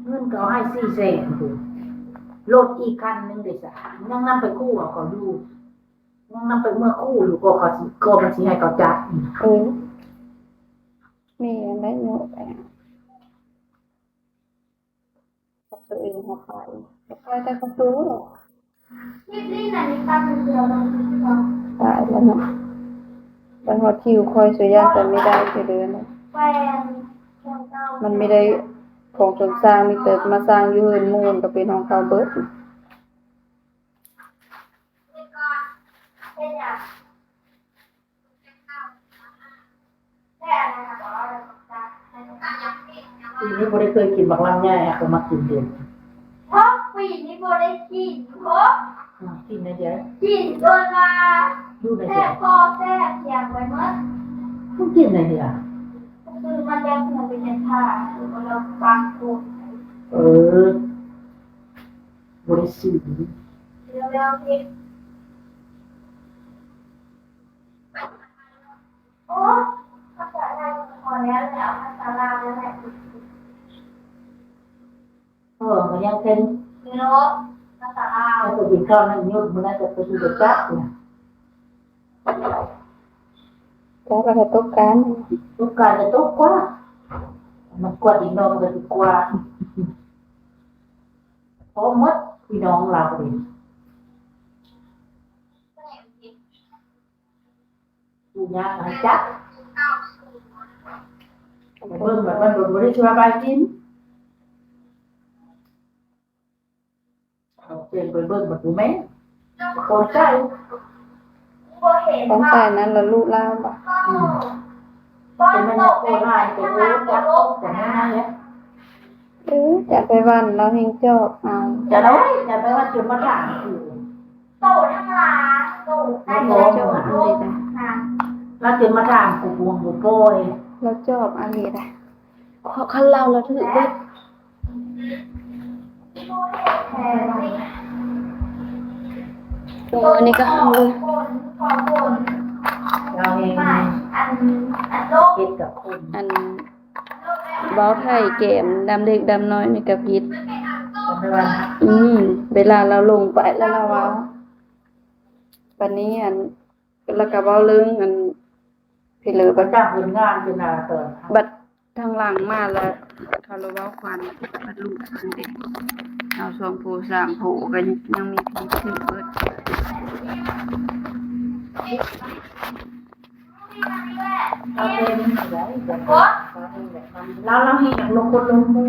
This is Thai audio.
เงินเขาให้400,000ถูกรถอีกคันนึงเด้ซะยังนำไปกู้เอาเขาอยู่ยังนำไปเมื่อกู้อยู่ก็เขาสิก็มันสิให้เขาจัดมีอะไรเนาะกับตัวเองเขาขายแต่เขาซื้อหรอกนี่ไหนนี่ตั้งเดียวเราตายแล้วเนาะบางทีคิวคอยสุยาแต่ไม่ได้ไปเดือนนะแฟนมันไม่ได้ของสมสร้างมีแต่มาสร้างอยู่เฮือนมูลก็เป็นของเขาเบิดปีนี้บ่ได้เคยกินบักลำไยก็มากินเดือนเพราะปีนี้บ่ได้กินเพราะกินได้เยอะกินจนมาแซ่บพอแซ่บเสียงไปหมดต้องกินได้เยอะคือมันจะเหมือนเป็นท่าหรือว่าเราบางคนบริสุทธิ์เร็วๆพี่โอ้ภาษาไทยพอแล้วแล้วภาษาลาวแล้วแหละมันยังเป็นเนาะภาษาลาวถ้าตัวกินข้าวนั่นยุ่งมันน่าจะไปดูเด็กจักเนี่ยก็เราจะต้องการทุกการจะตกกว่ามันกว่าอีน้องก็ดีกว่าเพราะมดพี่น้องเราเองดูยากนะจ๊ะเบิ่งแบบมันบ่ได้ช่วยบายกินเอาเปลี่ยนไปเบิ่งแบบดูแม่คนใจต้องใจนั้นละลูกล่าบ่เป็นมันโคราชเป็นรู้จักแต่ไม่น่าเนี่ยจะไปวันเราเฮงจอบเอาจะได้จะไปว่าจุดมาถามโตทั้งหลายโตได้จอบอันนี้ได้แล้วจุดมาถามกูบวงกูโป้ยแล้วจอบอันนี้ได้คันเราแล้วถือเด็ดตัวนี้ก็ห้องเลยเราเองเก็บกับคนอันเบ้าไทยเกมดำเด็กดำน้อยมีกับพิษเวลาเราลงไปแล้วเราว่าปันนี้อันแล้วก็เว้าเรื่องอันพี่เหลือประจ้างผลงานเป็นอะไรต่อบัดทางหลังมาแล้วเขาเลยว่าควันบัดลูกอันเด็กเอา2ผู้3ผู้ก็ยังมีพิษถึงเบิดเราเป็นอะไรแบบเราเห็นอย่างลงคนลงมือ